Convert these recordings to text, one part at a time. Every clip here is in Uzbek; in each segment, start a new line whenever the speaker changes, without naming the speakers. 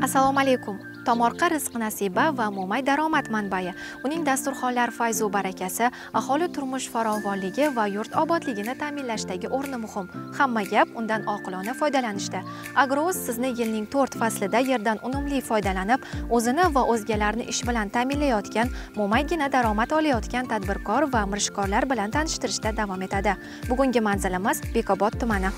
Assalomu alaykum. Tomorqa rizq nasiba va mo'may daromad manbai. Uning dasturxonlar fayzu barakasi, aholi turmush farovonligi va yurt obodligini ta'minlashdagi o'rni muhim. Hamma gap undan oqilona foydalanishda. Agrouz sizni yilning 4 faslida yerdan unumli foydalanib, o'zini va o'zgalarni ish bilan ta'minlayotgan, mo'maygina daromad olayotgan tadbirkor va mirishkorlar bilan tanishtirishda davom etadi. Bugungi manzilimiz Bekobod tumani.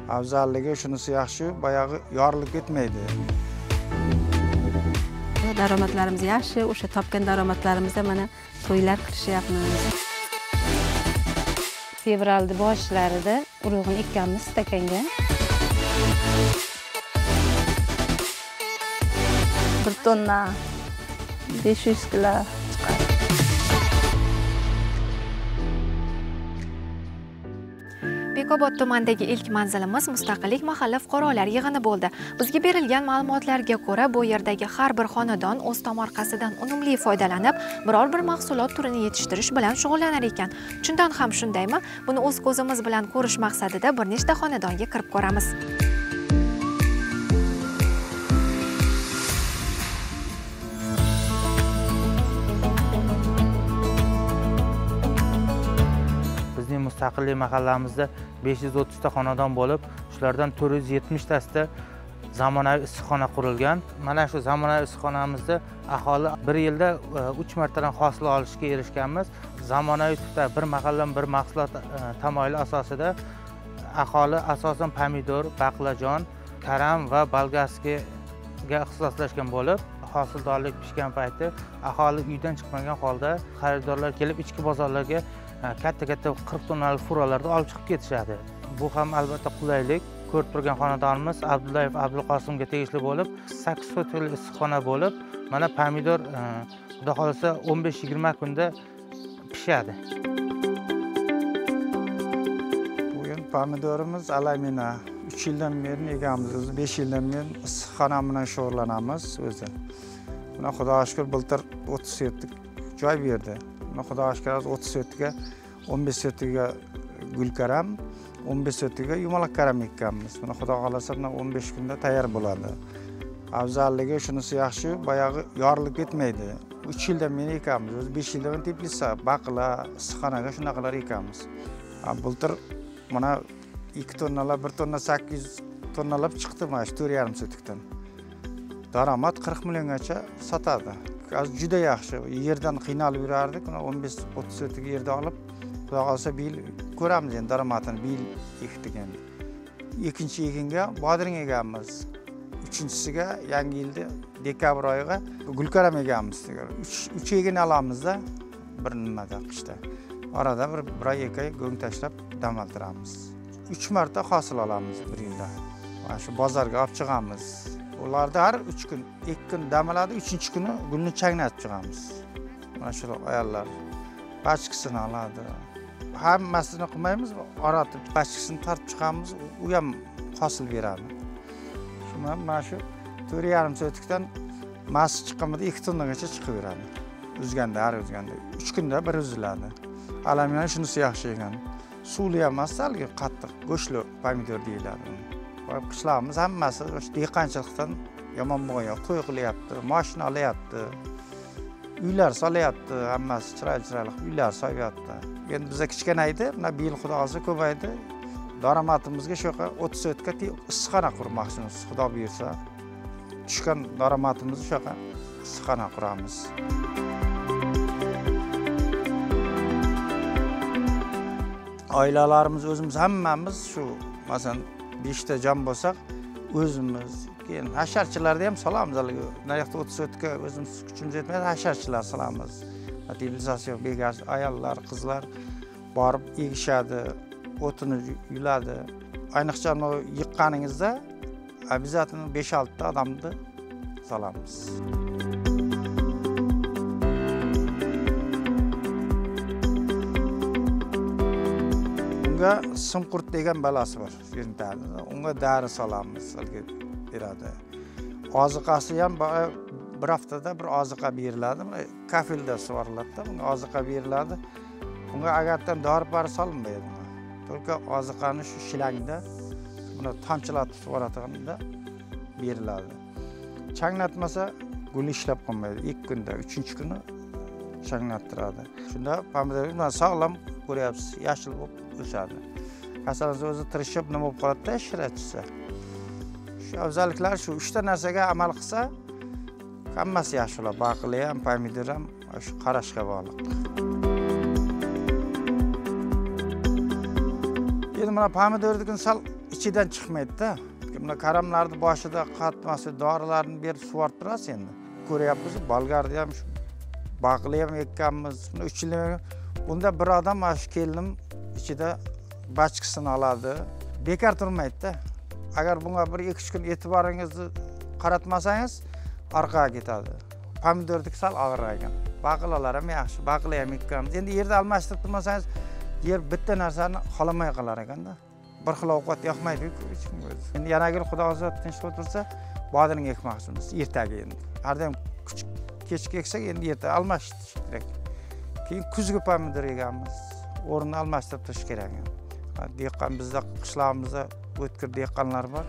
Afzalligi shunisi yaxshi, boyag'i yorilib ketmaydi.
Daromadlarimiz yaxshi, o'sha topgan daromadlarimizda mana to'ylar qilishyapmiz.
Fevralda boshlarida urug'ini ekkanmiz stakanga.
1 tonna 500 kilo chiqadi.
Bekobod tumanidagi ilk manzilimiz Mustaqillik mahalla fuqarolar yig'ini bo'ldi. Bizga berilgan ma'lumotlarga ko'ra, bu yerdagi har bir xonadon o'z tomorqasidan unumli foydalanib, biror bir mahsulot turini yetishtirish bilan shug'ullanar ekan. Shundan ham shundaymi? Buni o'z ko'zimiz bilan ko'rish maqsadida bir nechta xonadonga kirib ko'ramiz.
Bizning Mustaqillik mahallamizda 530 ta xonadon bo'lib, shulardan 470 tasida zamonaviy issiqxona qurilgan. Mana shu zamonaviy issiqxonamizda aholi bir yilda 3 martadan hosil olishga erishganmiz. Zamonaviy tufda bir mahallam bir mahsulot tamoyili asosida aholi asosan pomidor, baqlajon, karam va bolgarskiga ixtisoslashgan bo'lib, hosildorlik pishgan payti aholi uydan chiqmagan holda xaridorlar kelib ichki bozorlarga katta 40 tonnalik furalarda olib chiqib ketishadi. Bu ham albatta qulaylik. Ko'rib turgan xonadonimiz Abdullayev Abdulqosimga tegishli bo'lib, 8 sotli issiqxona bo'lib, mana pomidor xudo xolasa 15-20 kunda pishadi.
Bu endi pomidorimiz alamina 3 yildan beri egamiz, o'zi 5 yildan beri issiqxona bilan shug'ullanamiz o'zi. Buna xudoga shukr bultir 30 sotlik joy berdi. Xudoga shukr 30 sotga 15 sotga gulkaram, 15 sotga yumaloq karam ekkanmiz. Buni xudo xolasa 15 kunda tayyor bo'ladi. Afzalligi shunisi yaxshi, boyag'i yorilib ketmaydi. 3 yildan beri ekamiz. O'zi 5 yildan teplisa, baqla, issiqxonaga shunaqalar ekamiz. Bultir mana 2 tonnalar, 1 tonna 800 tonnalab chiqdi mana shu 4,5 sotlikdan. Daromad 40 milliongacha sotadi. Juda yaxshi. Yerdan qiynalib yurardik. 15-30 sotga yerda olib, xudo xolasa bu yil ko'ramiz endi daromadini bu yil ekdik endi. Ikkinchi ekinga bodring eganmiz. Uchinchisiga yangi yilda dekabr oyiga gulkaram eganmiz. 3 ekin olamizda bir nimada qishda. Orada bir oy 2 oy go'ng tashlab dam oldiramiz. 3 marta hosil olamiz bir yilda. Mana shu bozorga olib chiqamiz. Ularda har 3 kun, 2 kun dam oladi, 3-kuni gulni chaynatib chiqamiz. Mana shu ayollar pachkisini oladi. Hammasini qilmaymiz, oratib pachkisini tartib chiqamiz, u ham hosil beradi. Mana shu 4,5 sotlikdan masi chiqqanida 2 tonnagacha chiqib beradi. Uzganda, har uzganda 3 kunda bir uziladi. Alamina shunisi yaxshi ekan. Suvli emas, salgi qattiq, go'shtli pomidor deyiladi. Qishlarimiz hammasi o'sha dehqonchilikdan yomon bo'lgan, to'y qilyapti, mashina olyapti, uylar solyapti, hammasi chiroyli uylar solyapti. Endi bizga kichkinaydi, mana bu yil xudo xolasa ko'paydi. Daromadimizga shu yoqqa 30 sotga issiqxona qurmoqchimiz, xudo buyursa. Tushgan daromadimizni shu yoqqa issiqxona quramiz. Oilalarimiz o'zimiz hammamiz shu, masalan 5 ta jon bo'lsak, o'zimiz, keyin hasharchilarni ham solamiz. Naryoqda 30 sotga o'zimiz kuchimiz yetmaydi, hasharchilar solamiz. Mobilizatsiya bekar ayollar, qizlar borib egishadi, o'tini yuladi. Ayniqsa yiqqaningizda обязательно 5-6 ta odamni solamiz. Unga simqurt degan balasi bor, unga dori solamiz, beradi. Oziqasi ham bir haftada bir oziqa beriladi. Kafilda sug'oriladi, bunga oziqa beriladi. Bunga agardan dori solmaydi. только oziqani shu shilangda buni tomchilatib yuboradiganida beriladi. Changnatmasa guli ishlab qolmaydi. 2 kunda, 3-kuni changnattiradi. Shunda pomidorlar sog'lom ko'ryapsiz, yashil bo'lib o'sadi. Kasalingiz o'zi tirishib nima bo'lib qoladi-da, shirachisa. Shu afzalliklar shu 3 ta narsaga amal qilsa, hammasi yaxshi bo'ladi. Baqla ham, pomidor ham shu qarashga bog'liq. Endi mana pomidorning sal ichidan chiqmaydi-da. Mana karamlarni boshida qatmasi dorilarni berib suvarib turasiz endi. Ko'ryapmiz, bolgarda ham shu baqla ham ekkanmiz. 3 yil bunda bir odam mana shu kelinim ichida bachkisini oladi. Bekor turmaydi-da. Agar bunga 1-2 kun e'tiboringizni qaratmasangiz, orqaga ketadi. Pomidordik sal og'iraygan. Baqlalar ham yaxshi, baqla ham ekkanmiz. Endi yerda almashtirib turmasangiz, yer bitta narsani xolamay qolar ekanda. Bir xil ovqat yoqmaydi-ku hech kimga o'zi. Endi yana agar Xudo o'zi tinchlik tursa, bodring ekmoqchimiz ertaga endi. Har doim kechga eksak, endi erta almashtirish kerak. Keyin kuzgi pomidor eganmiz. O'rnini almashtirib turish kerak. Dehqon bizda qishlog'imizda o'tkir dehqonlar bor.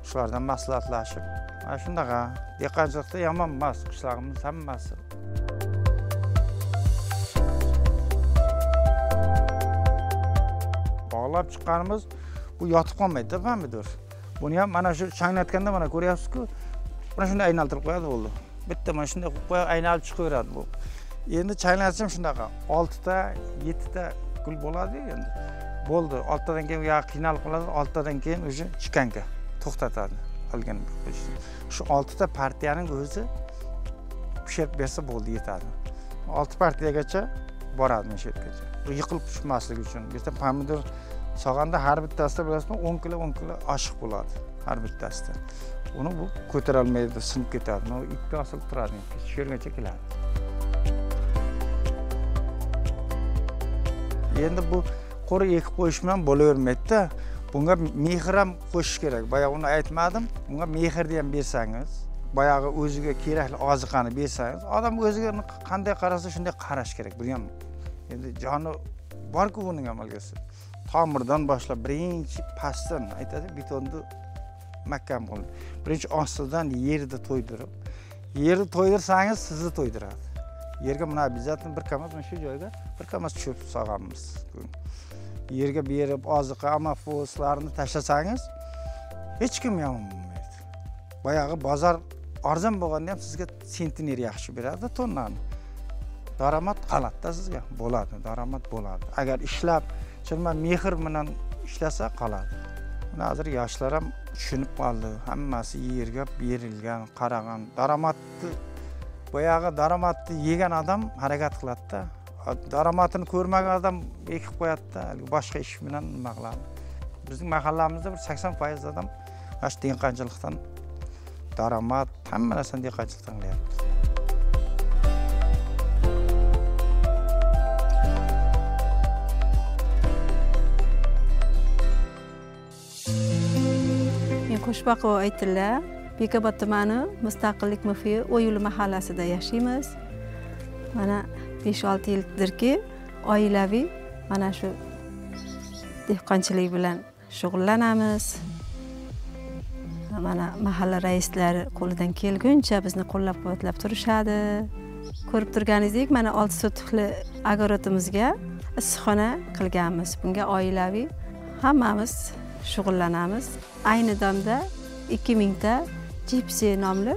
Shulardan maslahatlashib, mana shunaqa dehqonchilikda yomon emas, qishlog'imiz hammasi. Bog'lab chiqqanimiz bu yotib qolmaydi-da pomidor. Buni ham mana shu changnatganda mana ko'ryapsiz-ku, mana shunday aylantirib qo'yadi bo'ldi. Bitta mana shunday qo'yib qo'yib aylanib chiqaveradi bu. Endi changlatsam shunaqa 6 ta, 7 ta gul bo'ladi endi. Bo'ldi. 6 tadan keyin ya qiynalib qoladi, 6 tadan keyin o'sha chikanka to'xtatadi. Qilgan shu 6 ta partiyaning o'zi pishirib bersa bo'ldi, yetadi. 6 partiyagacha boradi mana shu yergacha. Yiqilib tushmasligi uchun. Bu yerda pomidor sog'anda har bittasida bilasizmi 10 kilo oshiq bo'ladi har bittasida. Uni bu ko'tara olmaydi, sinib ketadi. Bu ipga osilib turadi, shu yergacha keladi. Endi bu qo'ri ekib qo'yish bilan bo'lavermaydi-da. Bunga mehr ham qo'shish kerak. Boya uni aytmadim. Bunga mehrni ham bersangiz, boyagi o'ziga kerakli oziqani bersangiz, odam o'ziga qanday qarasa shunday qarash kerak. Bu ham endi joni bor-ku buning amalgasi. Tomirdan boshlab birinchi pastdan aytadi, betonni mahkam qilib. Birinchi ostidan yerni to'ydirib, yerni to'ydirsangiz sizni to'ydiradi. Yerga mana obязательно bir kamas mana shu joyga bir kamas cho'p sog'amiz. Yerga berib oziqa, amafoslarni tashlasangiz, hech kim yomon bo'lmaydi. Boyagi bozor arzon bo'lganda ham sizga sentiner yaxshi beradi tonnani. Daromad qalatda sizga bo'ladi, daromad bo'ladi. Agar ishlab, chirma mehr bilan ishlasa qoladi. Mana hozir yoshlar ham tushunib qoldi. Hammasi yerga berilgan, qaragan. Daromadni boyagi daromadni yegan odam harakat qiladi-da. Daromadini ko'rmagan odam ekib qo'yadi-da, boshqa ish bilan nima qiladi. Bizning mahallamizda bir 80% odam mana shu dehqonchilikdan daromad, hamma narsani dehqonchilikdan qilyapti.
Qo'shbaqov Aytilla, Bekobod tumani Mustaqillik mufi O'yuli mahallasida yashaymiz. Mana 5-6 yildirki oilaviy mana shu dehqonchilik bilan shug'ullanamiz. Mana mahalla raislari qo'lidan kelguncha bizni qo'llab-quvvatlab turishadi. Ko'rib turganingizdek, mana 6 sotikli agorodimizga issiqxona qilganmiz. Bunga oilaviy hammamiz shug'ullanamiz. Ayni damda 2000 ta Gypsy nomli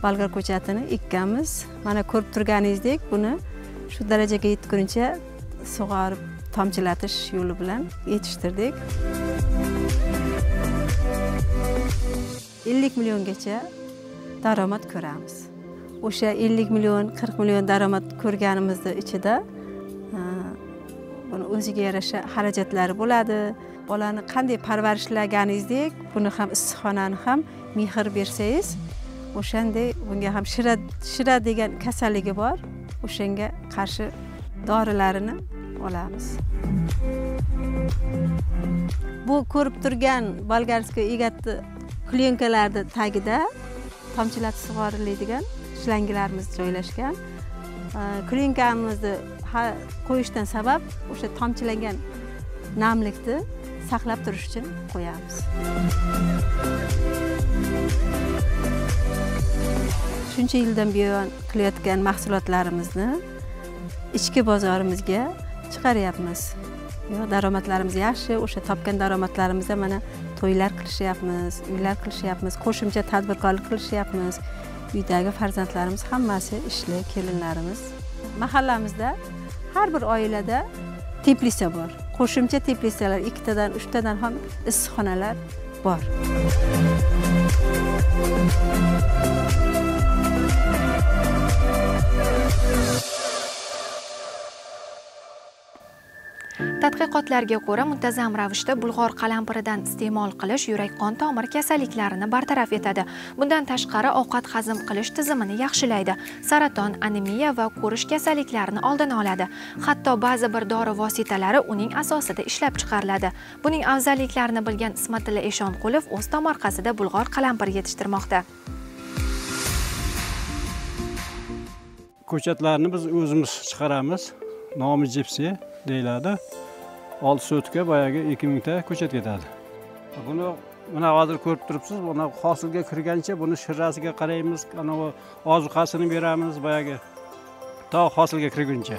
bolgar ko'chatini ekkanmiz. Mana ko'rib turganingizdek, buni shu darajaga yetguncha sug'orib, tomchilatish yo'li bilan yetishtirdik. 50 milliongacha daromad ko'ramiz. O'sha 50 million, 40 million daromad ko'rganimizning ichida buni o'ziga yarasha xarajatlari bo'ladi. Bolani qanday parvarishlaganingizdek, buni ham issiqxonani ham mehr bersangiz, o'shanday bunga ham shira degan kasalligi bor. O'shanga qarshi dorilarini olamiz. Bu ko'rib turgan bolgarskiy egatni klyenkalarning tagida tomchilatib sug'oriladigan shlanglarimiz joylashgan. Klyenkamizni qo'yishdan sabab o'sha tomchilangan namlikni saqlab turish uchun qo'yamiz. Shuncha yildan buyon qilayotgan mahsulotlarimizni ichki bozorimizga chiqaryapmiz. Daromadlarimiz yaxshi, o'sha topgan daromadlarimizda mana to'ylar qilishyapmiz, uylar qilishyapmiz, qo'shimcha tadbirkorlik qilishyapmiz. Uydagi farzandlarimiz hammasi ishli, kelinlarimiz. Mahallamizda har bir oilada teplisa bor. Qo'shimcha teplisalar 2 tadan, 3 tadan ham issiqxonalar bor.
Tadqiqotlarga ko'ra, muntazam ravishda bulg'or qalampiridan iste'mol qilish yurak-qon tomir kasalliklarini bartaraf etadi. Bundan tashqari, ovqat hazm qilish tizimini yaxshilaydi. Saraton, anemiya va ko'rish kasalliklarini oldini oladi. Hatto ba'zi bir dori vositalari uning asosida ishlab chiqariladi. Buning afzalliklarini bilgan Ismatilla Eshonqulov o'z tomorqasida bulg'or qalampir yetishtirmoqda.
Ko'chatlarni biz o'zimiz chiqaramiz. Nomi jipsi deyiladi. 6 so'tga boyagi 2000 ta ko'chat ketadi. Buni mana hozir ko'rib turibsiz, buni hosilga kirgancha buni shirrasiga qaraymiz, ana ozuqasini beramiz boyagi to hosilga kirguncha.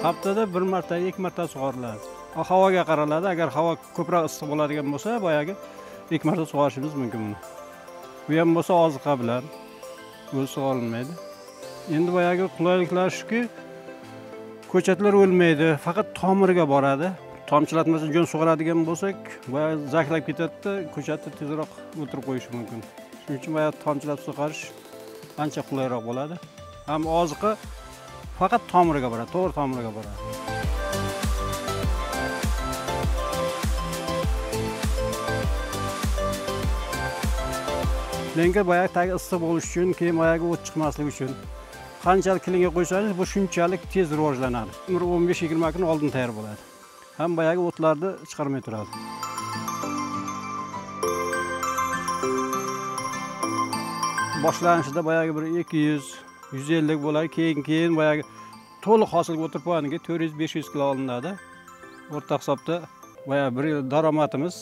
Haftada 1 marta, 2 marta sug'oriladi. Havoga qaraladi. Agar havo ko'proq issiq bo'ladigan bo'lsa, boyagi 2 marta sug'orishimiz mumkin buni. Bu ham bo'lsa ozuqa bilan o'zi sug'orilmaydi. Endi boyagi qulayliklar shuki, ko'chatlar o'lmaydi, faqat tomiriga boradi. Tomchilatmasa jo'n sug'oradigan bo'lsak, boya zaklab ketadi, ko'chatni tezroq o'tirib qo'yish mumkin. Shuning uchun boya tomchilatib sug'orish ancha qulayroq bo'ladi. Ham oziqa faqat tomiriga boradi, to'g'ri tomiriga boradi. Lenga boyagi tagi issiq bo'lish uchun, keyin boyagi o't chiqmasligi uchun qanchalik kilinga qo'ysangiz, bu shunchalik tez rivojlanadi. 15-20 kun oldin tayyor bo'ladi. Ham boyagi o'tlarni chiqarmay turadi. Boshlanishida boyagi bir 200-150 bo'ladi, keyin boyagi to'liq hosilga o'tirib qo'yganiga 400-500 kilo olinadi. O'rta hisobda boyagi bir yil daromadimiz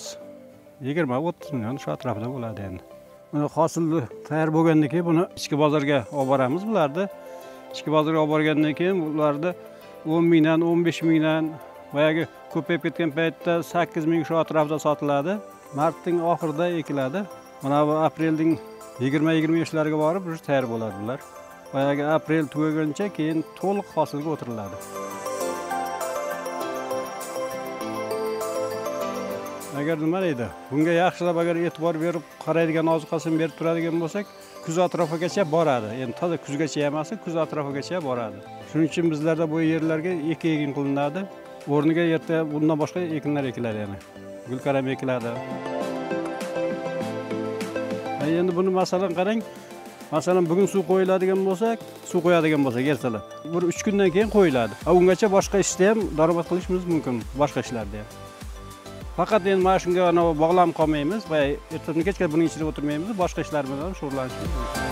20-30 million shu atrofida bo'ladi endi. Buni hosilni tayyor bo'lgandan keyin buni ichki bozorga olib boramiz. Bularni ichki bozorga olib borgandan keyin bularni 10 mingdan, 15 mingdan, boyagi ko'payib ketgan paytda 8 ming shu atrofida sotiladi. Martning oxirida ekiladi. Mana bu aprelning 20-25lariga borib tayyor bo'ladi bular. Boyagi aprel tugaguncha keyin to'liq hosilga o'tiriladi. Agar nima deydi, bunga yaxshilab agar e'tibor berib qaraydigan ozuqasini berib turadigan bo'lsak, kuz atrofigacha boradi. Endi toza kuzgacha emas, kuz atrofigacha boradi. Shuning uchun bizlarda bu yerlarga ekin qilinadi. O'rniga erta bundan boshqa ekinlar ekiladi yana. Gulkaram ekiladi. Endi buni masalan qarang. Masalan bugun suv qo'yiladigan bo'lsak, suv qo'yadigan bo'lsak ertalab. Bir 3 kundan keyin qo'yiladi. Ungacha boshqa ishda ham daromad qilishimiz mumkin, boshqa ishlarda ham. Faqat endi mana shunga bog'lanib qolmaymiz va ertadan kechga buning ichida o'tirmaymiz, boshqa ishlar bilan shug'ullanishimiz mumkin.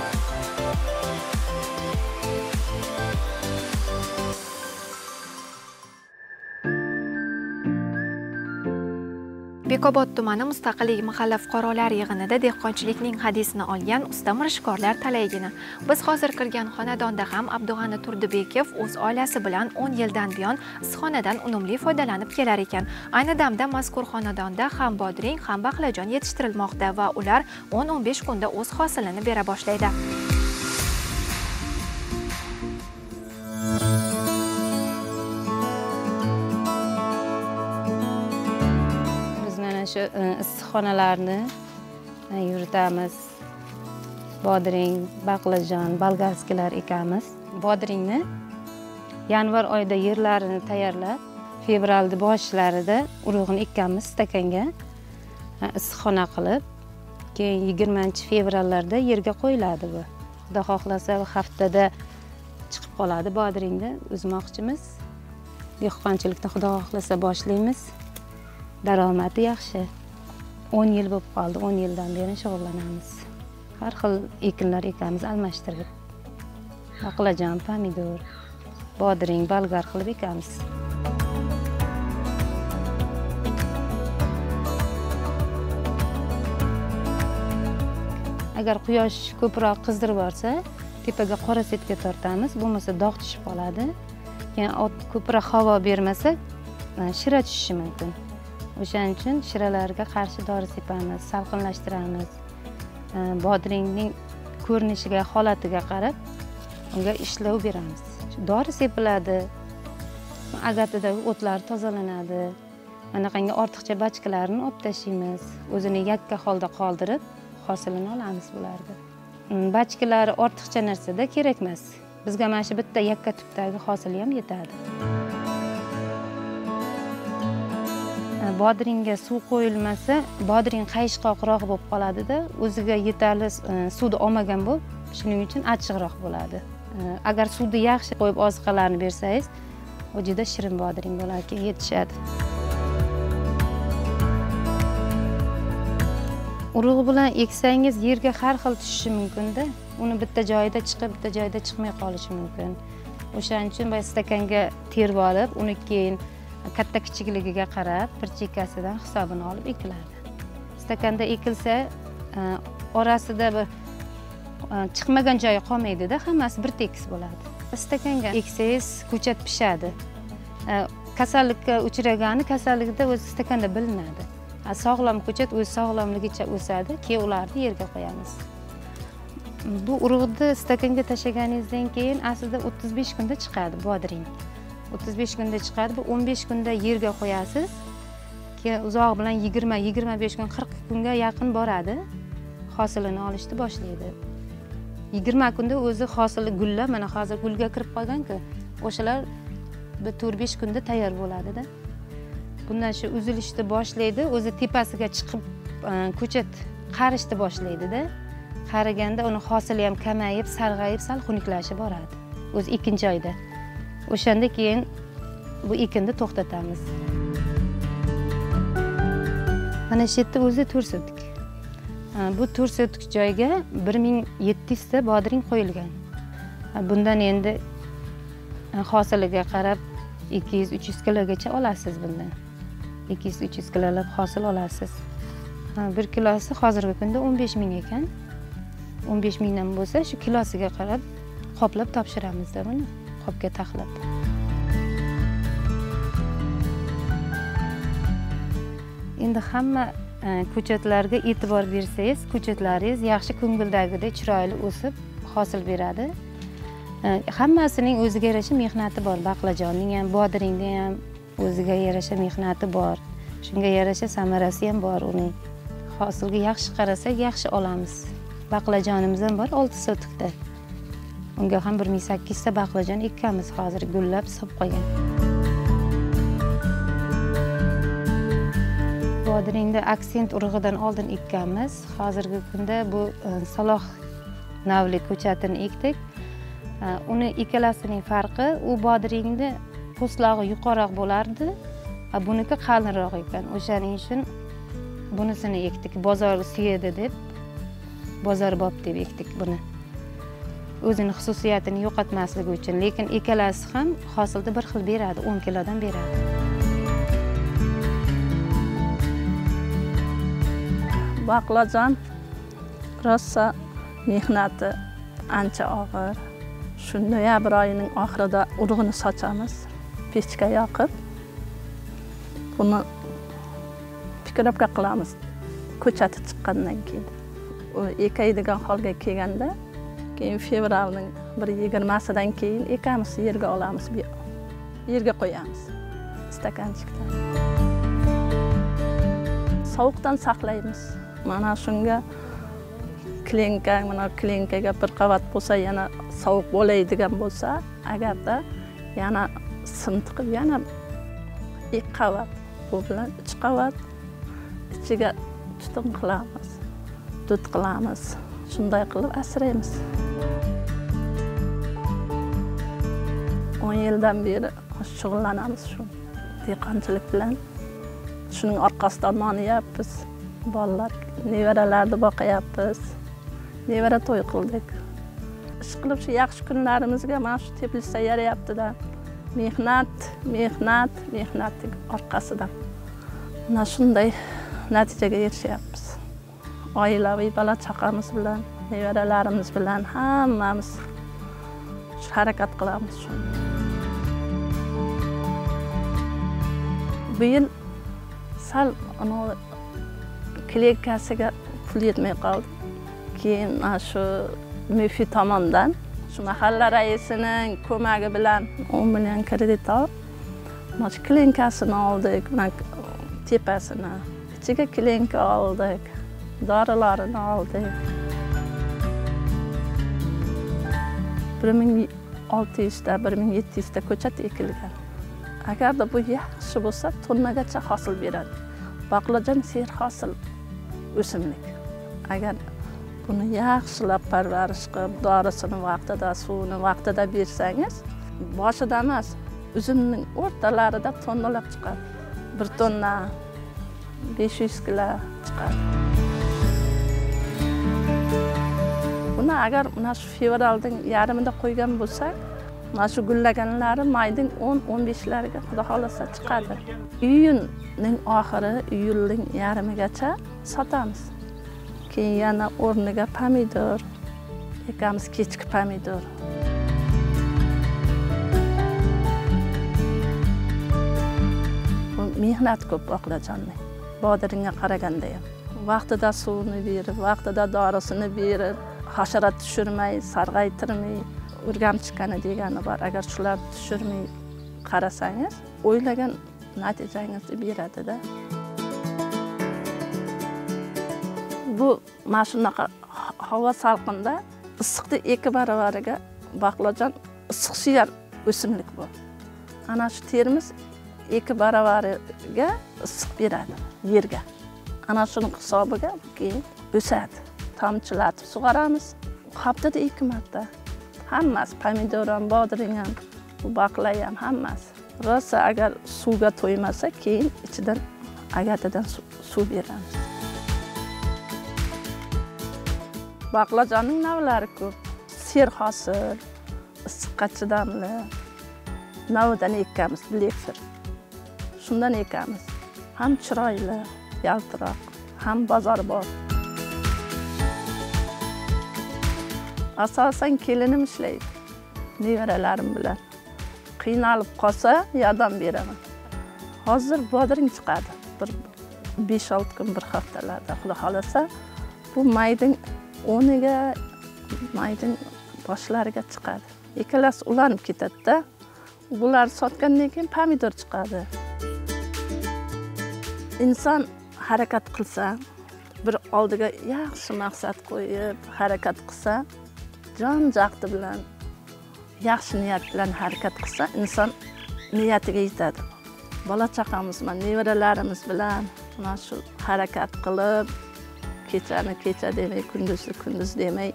Bekobod tumani Mustaqillik mahalla fuqarolar yig'inida dehqonchilikning hadisini olgan usta mirishkorlar talaygina. Biz hozir kirgan xonadonda ham Abdug'ani Turdibekov o'z oilasi bilan 10 yildan buyon issiqxonadan unumli foydalanib kelar ekan. Ayni damda mazkur xonadonda ham bodring, ham baqlajon yetishtirilmoqda va ular 10-15 kunda o'z hosilini bera boshlaydi.
Shu issiqxonalarni yuritamiz. Bodring, baqlajon, bolgarskilar ekamiz. Bodringni yanvar oyida yerlarini tayyorlab, fevralning boshlarida urug'ini ekamiz stakanga. Issiqxona qilib, keyin 20-fevrallarda yerga qo'yiladi bu. Xudo xohlasa haftada chiqib qoladi bodringni uzmoqchimiz. Dehqonchilikni xudo xohlasa boshlaymiz. Daromadi yaxshi. 10 yil bo'lib qoldi, 10 yildan beri shug'ullanamiz. Har xil ekinlar ekamiz almashtirib. Baqlajon, pomidor, bodring, bolgar qilib ekamiz. Agar quyosh ko'proq qizdirib borsa, tepaga qora setga tortamiz, bo'lmasa dog' tushib qoladi. Keyin ko'proq havo bermasa, shira tushishi mumkin. O'shaning uchun shiralarga qarshi dori sepamiz, salqinlashtiramiz. Bodringning ko'rinishiga, holatiga qarab unga ishlov beramiz. Dori sepiladi, agatidagi o'tlar tozalanadi. Anaqangi ortiqcha bachkalarni olib tashlaymiz. O'zini yakka holda qoldirib, hosilini olamiz bularni. Bachkalari ortiqcha narsada kerak emas. Bizga mana shu bitta yakka tubdagi hosil ham yetadi. Bodringga suv qo'yilmasa, bodring qayishqoqroq bo'lib qoladi-da, o'ziga yetarli suvni olmagan bo'lib, shuning uchun achchiqroq bo'ladi. Agar suvni yaxshi qo'yib oziqalarni bersangiz, u juda shirin bodring bo'ladi, keyin yetishadi. Urug' bilan eksangiz yerga har xil tushishi mumkin-da. Uni bitta joyida chiqib, bitta joyida chiqmay qolishi mumkin. O'shaning uchun biz stakanga terib olib, uni keyin katta kichikligiga qarab, bir chekkasidan hisobini olib ekiladi. Stakanda ekilsa, orasida bir chiqmagan joyi qolmaydi-da, hammasi bir tekis bo'ladi. Stakanga eksangiz, ko'chat pishadi. Kasallikka uchragani kasallikda o'zi stakanda bilinadi. Sog'lom ko'chat o'z sog'lomligicha o'sadi, keyin ularni yerga qo'yamiz. Bu urug'ni stakanga tashlaganingizdan keyin aslida 35 kunda chiqadi bodring. 35 kunda chiqadi, bu 15 kunda yerga qo'yasiz. Keyin uzoq bilan 20-25 kun, 40 kunga yaqin boradi. Hosilini olishni boshlaydi. 20 kunda o'zi hosili gullab, mana hozir gulga kirib qolgan-ku, o'shalar 4-5 kunda tayyor bo'ladi-da. Bundan shu uzilishni boshlaydi, o'zi tepasiga chiqib ko'chat qarishni boshlaydi-da. Qariganda uni hosili ham kamayib, sarg'ayib, sal xunuklashib boradi. O'zi ikkinchi oyda. O'shanda keyin bu ekinni to'xtatamiz. Mana shu yerda o'zi 4 sotik. Bu 4 sotik joyga 1700 ta bodring qo'yilgan. Bundan endi hosiliga qarab 200-300 kilogacha olasiz bundan. 200-300 kilolab hosil olasiz. 1 kilosi hozirgi kunda 15 ming ekan. 15 mingdan bo'lsa, shu kilosiga qarab qoplab topshiramiz-da buni. Qopga taxlab. Endi hamma ko'chatlarga e'tibor bersangiz, ko'chatlaringiz yaxshi ko'ngildagidek chiroyli o'sib, hosil beradi. Hammasining o'ziga yarasha mehnati bor. Baqlajonning ham, bodringning ham o'ziga yarasha mehnati bor. Shunga yarasha samarasi ham bor uning. Hosilga yaxshi qarasak, yaxshi olamiz. Baqlajonimiz ham bor 6 sotikda. Unga ham 1800 ta baqlajon ekkamiz, hozir gullab solib qo'ygan. Bodringda aksent urug'idan oldin ekkamiz. Hozirgi kunda bu saloh navli ko'chatini ekdik. Uni ikkalasining farqi, u bodringni po'stlog'i yuqoriroq bo'lardi, buniki qalinroq ekan. O'shaning uchun bunisini ekdik. Bozor suyadi deb, bozorbob deb ekdik buni. O'zini xususiyatini yo'qotmasligi uchun, lekin ikkalasi ham hosilni bir xil beradi, 10 kilodan beradi.
Baqlajon rosa mehnati ancha og'ir. Shu noyabr oyining oxirida urug'ini sochamiz, pechga yoqib. Buni pikrobga qilamiz. Ko'chati chiqqandan keyin. U ekaydigan holga kelganda, keyin fevralning 1-20sidan keyin ekamiz, yerga olamiz, yerga qo'yamiz. Stakanchikda. Sovuqdan saqlaymiz. Mana shunga klinka, mana klinkaga bir qavat bo'lsa, yana sovuq bo'laydigan bo'lsa, agarda yana sim tiqib, yana 2 qavat, bu bilan 3 qavat ichiga tutum qilamiz, dud qilamiz. Shunday qilib asraymiz. 10 yildan beri shug'ullanamiz shu dehqonchilik bilan. Shuning orqasidan non yeyapmiz. Bolalar, nevaralarni boqyapmiz. Nevara to'y qildik. ish qilib shu yaxshi kunlarimizga mana shu tepilsa yarayapti-da. Mehnat orqasidan. Mana shunday natijaga erishyapmiz. Oilaviy bola chaqamiz bilan, nevaralarimiz bilan hammamiz harakat qilamiz shuni. Bu yil sal klinikasiga pul yetmay qoldi. Keyin shu MÜFI tomonidan shu mahalla raisining ko'magi bilan 10 million kredit olib, mana shu klinikasini oldik, mana tepasini. Ichiga klinika oldik, dorilarini oldik. 1600 ta 1700 ta ko'chat ekilgan. Agarda bu yaxshi bo'lsa, tonnagacha hosil beradi. Baqlajon serhosil o'simlik. Agar buni yaxshilab parvarish qilib, dorisini vaqtida, suvini vaqtida bersangiz, boshida emas, uzumning o'rtalarida tonnalab chiqadi. 1 tonna 500 kilo chiqadi. Buni agar mana shu fevralning yarmida qo'ygan bo'lsak, mana shu gullaganlari mayning 10-15lariga xudo xolasa chiqadi. Iyunning oxiri, iyulning yarmigacha sotamiz. Keyin yana o'rniga pomidor ekamiz, kechki pomidor. Bu mehnat ko'p baqlajonning. Bodiringga qaraganda ham. Vaqtida suvini berib, vaqtida dorisini berib, hasharot tushirmay, sarg'aytirmay, o'rgamchikkani degani bor. Agar shular tushirmay qarasangiz, o'ylagan natijangizni beradi-da. Bu mana shunaqa havo salqinda issiqni 2 baravariga baqlajon issiq suyar o'simlik bu. Ana shu terimiz 2 baravariga issiq beradi yerga. Ana shuning hisobiga keyin o'sadi. Tomchilatib sug'oramiz. Haftada 2 marta. Hammasi, pomidor ham, bodring ham, bu baqlay ham hammasi. Rosa agar suvga to'ymasa, keyin ichidan agatidan suv beramiz. Baqlajonning navlari ko'p. Serhosil, issiqqa chidamli. Navdan ekamiz, blefir. Shundan ekamiz. Ham chiroyli, yaltiroq, ham bozor bor. Asosan kelinim ishlaydi. Nevaralarim bilan. Qiynalib qolsa, yordam beraman. Hozir bodring chiqadi. Bir 5-6 kun, bir haftalarda xudo xolasa, bu mayning 10iga, mayning boshlariga chiqadi. Ikkalasi ulanib ketadi-da. Bular sotgandan keyin pomidor chiqadi. Inson harakat qilsa, bir oldiga yaxshi maqsad qo'yib, harakat qilsa, jon jahdi bilan, yaxshi niyat bilan harakat qilsa, inson niyatiga yetadi. Bola chaqamiz bilan, nevaralarimiz bilan mana shu harakat qilib, kechani kecha demay, kunduzni kunduz demay,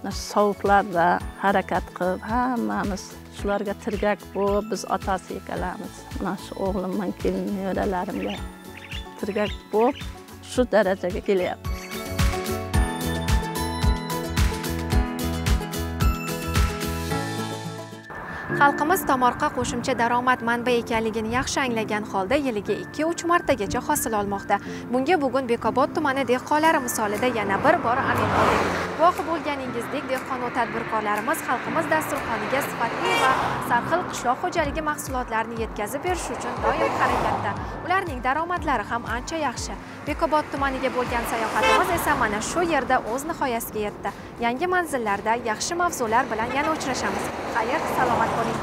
mana shu sovuqlarda harakat qilib, hammamiz shularga tirgak bo'lib, biz otasi ekanamiz. Mana shu o'g'lim bilan kelin nevaralarimga tirgak bo'lib, shu darajaga kelyapmiz.
Xalqimiz tomorqa qo'shimcha daromad manbai ekanligini yaxshi anglagan holda yiliga 2-3 martagacha hosil olmoqda. Bunga bugun Bekobod tumani dehqonlari misolida yana bir bor amin bo'ldik. Guvohi bo'lganingizdek, dehqon va tadbirkorlarimiz xalqimiz dasturxoniga sifatli va sarxil qishloq xo'jaligi mahsulotlarini yetkazib berish uchun doim harakatda. Ularning daromadlari ham ancha yaxshi. Bekobod tumaniga bo'lgan sayohatimiz esa mana shu yerda o'z nihoyasiga yetdi. Yangi manzillarda yaxshi mavzular bilan yana uchrashamiz. Xayr, salomat bo'ling.